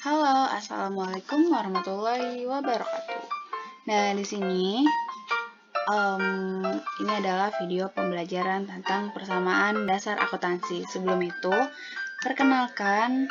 Halo, assalamualaikum warahmatullahi wabarakatuh. Nah, di sini ini adalah video pembelajaran tentang persamaan dasar akuntansi. Sebelum itu, perkenalkan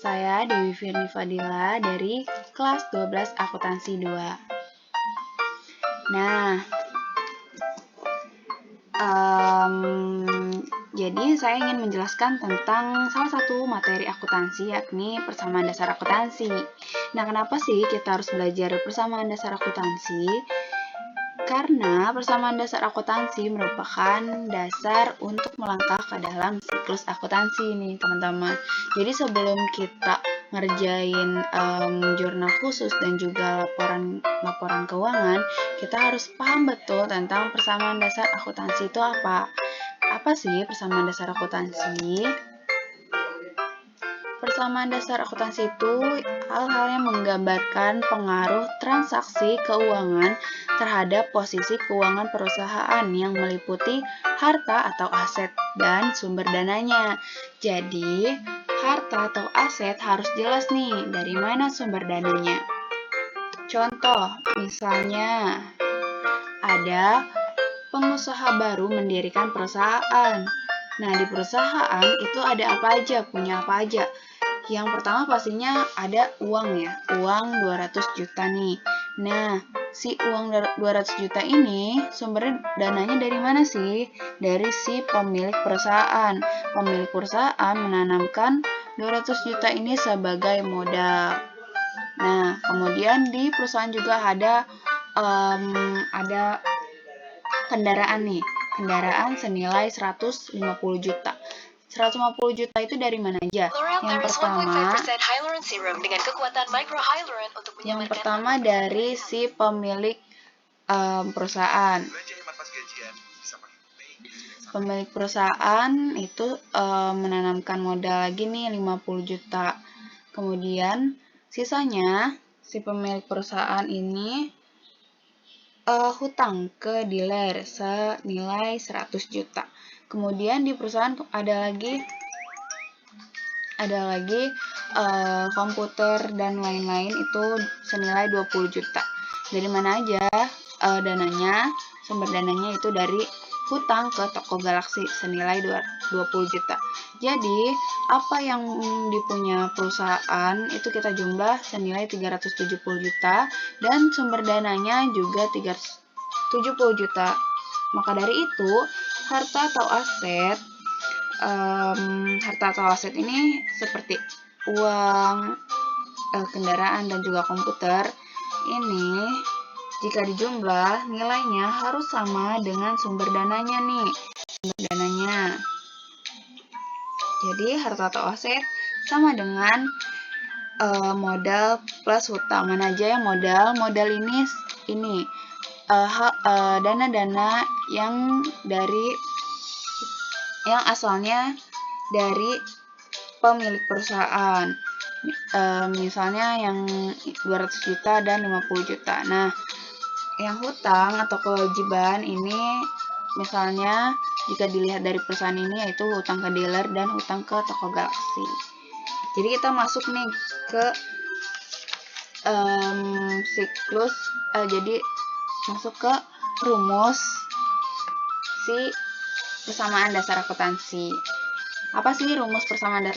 saya Dewi Firni Fadila dari kelas 12 akuntansi 2. Nah, jadi saya ingin menjelaskan tentang salah satu materi akuntansi, yakni persamaan dasar akuntansi. Nah, kenapa sih kita harus belajar persamaan dasar akuntansi? Karena persamaan dasar akuntansi merupakan dasar untuk melangkah ke dalam siklus akuntansi nih, teman-teman. Jadi sebelum kita ngerjain jurnal khusus dan juga laporan keuangan, kita harus paham betul tentang persamaan dasar akuntansi itu apa. Apa sih persamaan dasar akuntansi? Persamaan dasar akuntansi itu hal-hal yang menggambarkan pengaruh transaksi keuangan terhadap posisi keuangan perusahaan yang meliputi harta atau aset dan sumber dananya. Jadi, harta atau aset harus jelas nih dari mana sumber dananya. Contoh, misalnya ada pengusaha baru mendirikan perusahaan. Nah, di perusahaan itu ada apa aja, punya apa aja. Yang pertama pastinya ada uang ya, uang 200 juta nih. Nah, si uang 200 juta ini sumber dananya dari mana sih? Dari si pemilik perusahaan. Pemilik perusahaan menanamkan 200 juta ini sebagai modal. Nah, kemudian di perusahaan juga ada kendaraan nih. Kendaraan senilai 150 juta. 150 juta itu dari mana aja? Yang pertama dari si pemilik perusahaan. Pemilik perusahaan itu menanamkan modal lagi nih 50 juta. Kemudian sisanya si pemilik perusahaan ini hutang ke dealer senilai 100 juta. Kemudian di perusahaan ada lagi komputer dan lain-lain itu senilai 20 juta. Dari mana aja dananya? Sumber dananya itu dari hutang ke toko Galaxy senilai 20 juta. Jadi, apa yang dipunya perusahaan itu kita jumlah senilai 370 juta dan sumber dananya juga 370 juta. Maka dari itu, harta atau aset ini seperti uang, kendaraan, dan juga komputer ini jika dijumlah nilainya harus sama dengan sumber dananya nih. Jadi harta atau aset sama dengan modal plus hutang. Mana aja yang modal? Modal ini dana-dana yang asalnya dari pemilik perusahaan. Misalnya yang 200 juta dan 50 juta. Nah, yang hutang atau kewajiban ini misalnya jika dilihat dari perusahaan ini yaitu hutang ke dealer dan hutang ke toko Galaxy. Jadi kita masuk nih ke siklus, jadi masuk ke rumus si persamaan dasar akuntansi. Apa sih rumus persamaan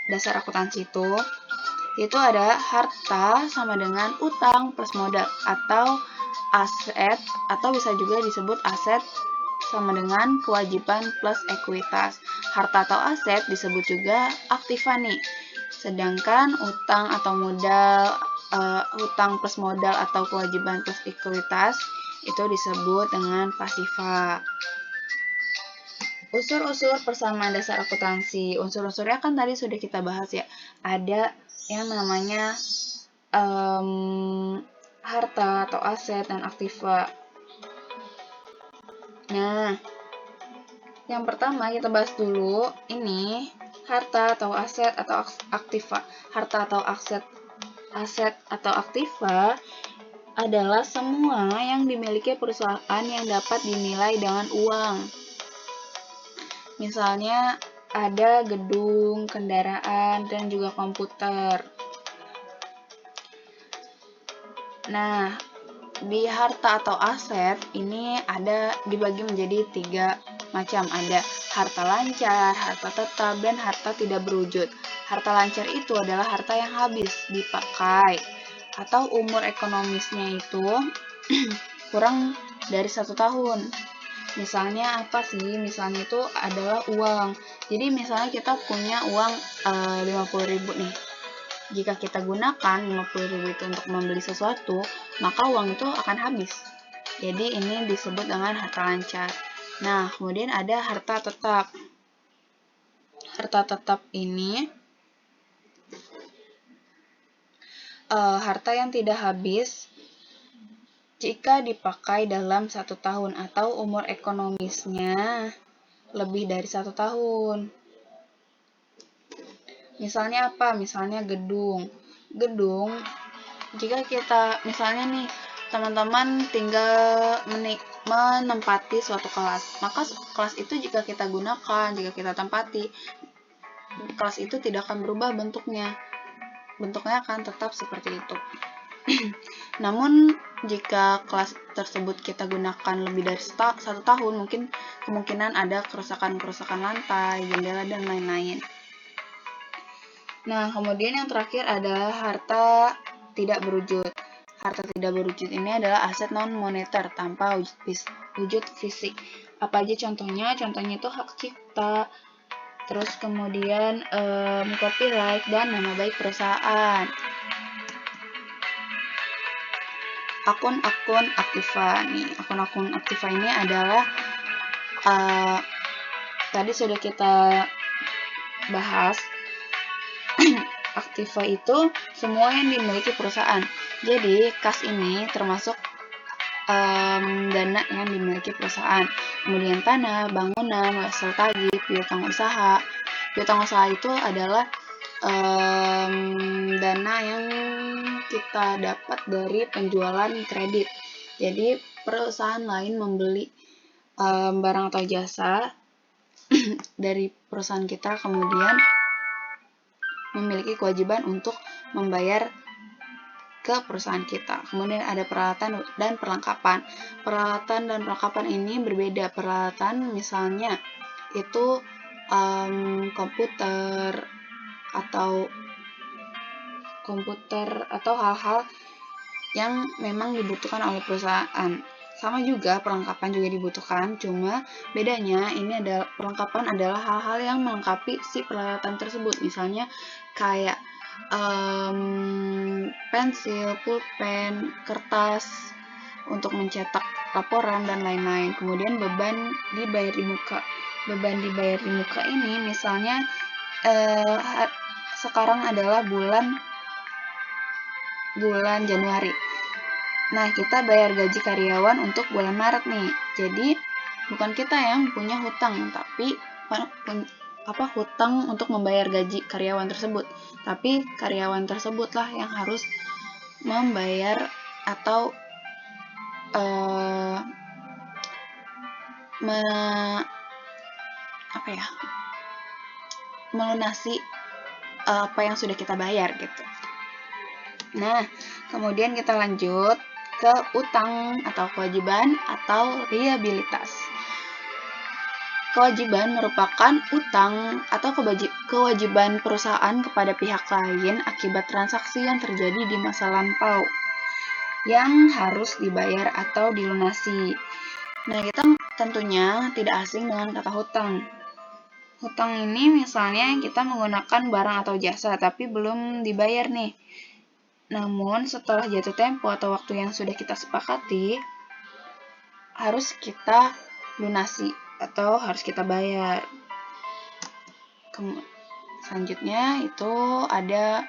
dasar akuntansi itu? Itu ada harta sama dengan utang plus modal atau aset, atau bisa juga disebut aset sama dengan kewajiban plus ekuitas. Harta atau aset disebut juga aktiva nih. Sedangkan utang atau modal, hutang plus modal atau kewajiban plus ekuitas itu disebut dengan pasiva. Unsur-unsur persamaan dasar akuntansi. Unsur-unsurnya kan tadi sudah kita bahas ya. Ada yang namanya harta atau aset dan aktiva. Nah, yang pertama kita bahas dulu ini harta atau aset atau aktiva. Harta atau aset atau aktiva adalah semua yang dimiliki perusahaan yang dapat dinilai dengan uang. Misalnya ada gedung, kendaraan, dan juga komputer. Nah, di harta atau aset ini ada dibagi menjadi 3 macam. Ada harta lancar, harta tetap, dan harta tidak berwujud. Harta lancar itu adalah harta yang habis dipakai atau umur ekonomisnya itu kurang dari 1 tahun. Misalnya apa sih? Misalnya itu adalah uang. Jadi misalnya kita punya uang 50.000 nih. Jika kita gunakan 50.000 itu untuk membeli sesuatu, maka uang itu akan habis. Jadi ini disebut dengan harta lancar. Nah, kemudian ada harta tetap. Harta tetap ini harta yang tidak habis jika dipakai dalam 1 tahun atau umur ekonomisnya lebih dari 1 tahun. Misalnya apa? Misalnya gedung. Gedung, jika kita misalnya nih teman-teman tinggal menempati suatu kelas, maka kelas itu jika kita gunakan, jika kita tempati, kelas itu tidak akan berubah bentuknya. Bentuknya akan tetap seperti itu. Namun jika kelas tersebut kita gunakan lebih dari 1 tahun, mungkin kemungkinan ada kerusakan-kerusakan lantai, jendela, dan lain-lain. Nah, kemudian yang terakhir adalah harta tidak berwujud. Harta tidak berwujud ini adalah aset non-moneter tanpa wujud fisik. Apa aja contohnya? Contohnya itu hak cipta, terus kemudian copyright, dan nama baik perusahaan. Akun-akun aktiva nih. Akun-akun aktiva ini adalah tadi sudah kita bahas. Aktiva itu semua yang dimiliki perusahaan. Jadi kas ini termasuk dana yang dimiliki perusahaan. Kemudian tanah, bangunan, wesel tagih, piutang usaha. Piutang usaha itu adalah dana yang kita dapat dari penjualan kredit. Jadi perusahaan lain membeli barang atau jasa dari perusahaan kita, kemudian memiliki kewajiban untuk membayar ke perusahaan kita. Kemudian ada peralatan dan perlengkapan. Peralatan dan perlengkapan ini berbeda. Peralatan misalnya itu komputer atau hal-hal yang memang dibutuhkan oleh perusahaan. Sama juga perlengkapan juga dibutuhkan, cuma bedanya ini adalah perlengkapan adalah hal-hal yang melengkapi si peralatan tersebut. Misalnya kayak pensil, pulpen, kertas untuk mencetak laporan, dan lain-lain. Kemudian beban dibayar di muka. Beban dibayar di muka ini misalnya sekarang adalah bulan Januari. Nah, kita bayar gaji karyawan untuk bulan Maret nih. Jadi, bukan kita yang punya hutang, tapi hutang untuk membayar gaji karyawan tersebut. Tapi karyawan tersebutlah yang harus membayar atau melunasi apa yang sudah kita bayar gitu. Nah, kemudian kita lanjut ke utang atau kewajiban atau liabilitas. Kewajiban merupakan utang atau kewajiban perusahaan kepada pihak lain akibat transaksi yang terjadi di masa lampau yang harus dibayar atau dilunasi. Nah, kita tentunya tidak asing dengan kata hutang. Hutang ini misalnya kita menggunakan barang atau jasa tapi belum dibayar nih. Namun setelah jatuh tempo atau waktu yang sudah kita sepakati, harus kita lunasi atau harus kita bayar. Selanjutnya itu ada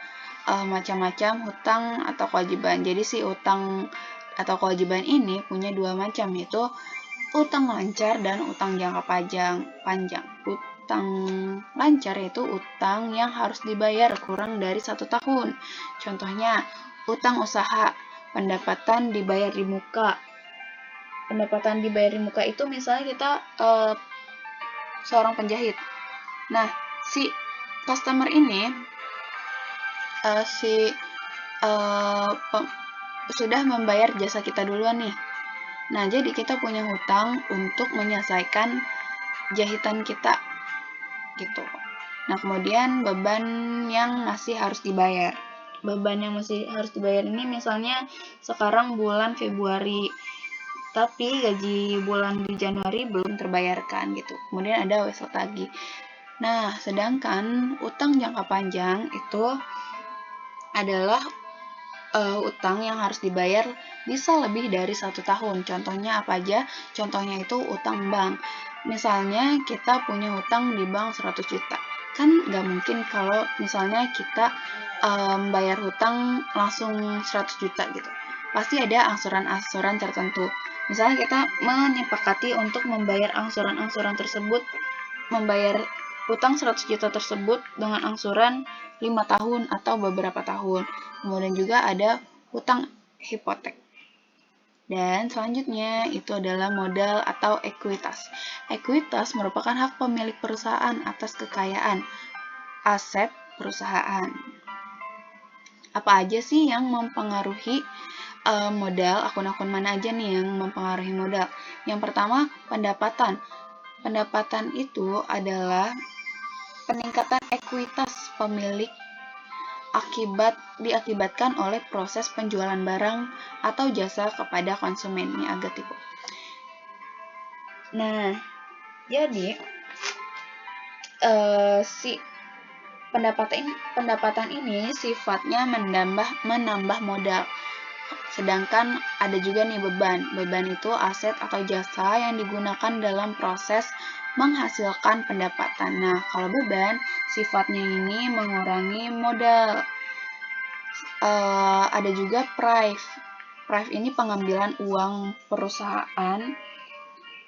macam-macam hutang atau kewajiban. Jadi si hutang atau kewajiban ini punya 2 macam, yaitu utang lancar dan utang jangka panjang. Utang lancar yaitu utang yang harus dibayar kurang dari 1 tahun. Contohnya, utang usaha, pendapatan dibayar di muka. Pendapatan dibayar di muka itu misalnya kita seorang penjahit. Nah, si customer ini sudah membayar jasa kita duluan nih. Nah, jadi kita punya hutang untuk menyelesaikan jahitan kita gitu. Nah, kemudian beban yang masih harus dibayar. Beban yang masih harus dibayar ini misalnya sekarang bulan Februari, tapi gaji bulan di Januari belum terbayarkan gitu. Kemudian ada wesel tagih. Nah, sedangkan utang jangka panjang itu adalah utang yang harus dibayar bisa lebih dari 1 tahun. Contohnya apa aja? Contohnya itu utang bank. Misalnya kita punya utang di bank 100 juta. Kan nggak mungkin kalau misalnya kita bayar hutang langsung 100 juta gitu. Pasti ada angsuran-angsuran tertentu. Misalnya kita menyepakati untuk membayar angsuran-angsuran tersebut, membayar utang 100 juta tersebut dengan angsuran 5 tahun atau beberapa tahun. Kemudian juga ada hutang hipotek. Dan selanjutnya itu adalah modal atau ekuitas. Ekuitas merupakan hak pemilik perusahaan atas kekayaan aset perusahaan. Apa aja sih yang mempengaruhi modal? Akun-akun mana aja nih yang mempengaruhi modal? Yang pertama, pendapatan. Pendapatan itu adalah peningkatan ekuitas pemilik diakibatkan oleh proses penjualan barang atau jasa kepada konsumen. Ini agak tipu. Nah, jadi si pendapatan ini sifatnya menambah modal. Sedangkan ada juga nih beban. Beban itu aset atau jasa yang digunakan dalam proses menghasilkan pendapatan. Nah, kalau beban sifatnya ini mengurangi modal. Ada juga prive. Prive ini pengambilan uang perusahaan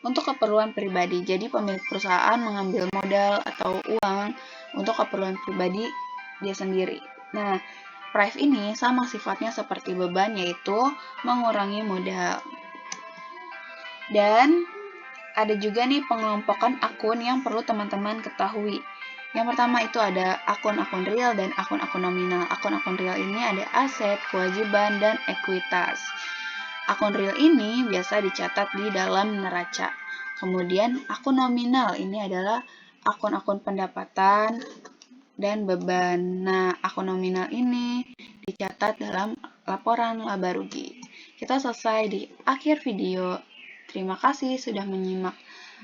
untuk keperluan pribadi. Jadi pemilik perusahaan mengambil modal atau uang untuk keperluan pribadi dia sendiri. Nah, prive ini sama sifatnya seperti beban, yaitu mengurangi modal. Dan ada juga nih pengelompokan akun yang perlu teman-teman ketahui. Yang pertama itu ada akun-akun real dan akun-akun nominal. Akun-akun real ini ada aset, kewajiban, dan ekuitas. Akun real ini biasa dicatat di dalam neraca. Kemudian akun nominal ini adalah akun-akun pendapatan dan beban. Nah, akun nominal ini dicatat dalam laporan laba rugi. Kita selesai di akhir video. Terima kasih sudah menyimak.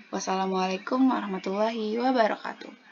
Wassalamualaikum warahmatullahi wabarakatuh.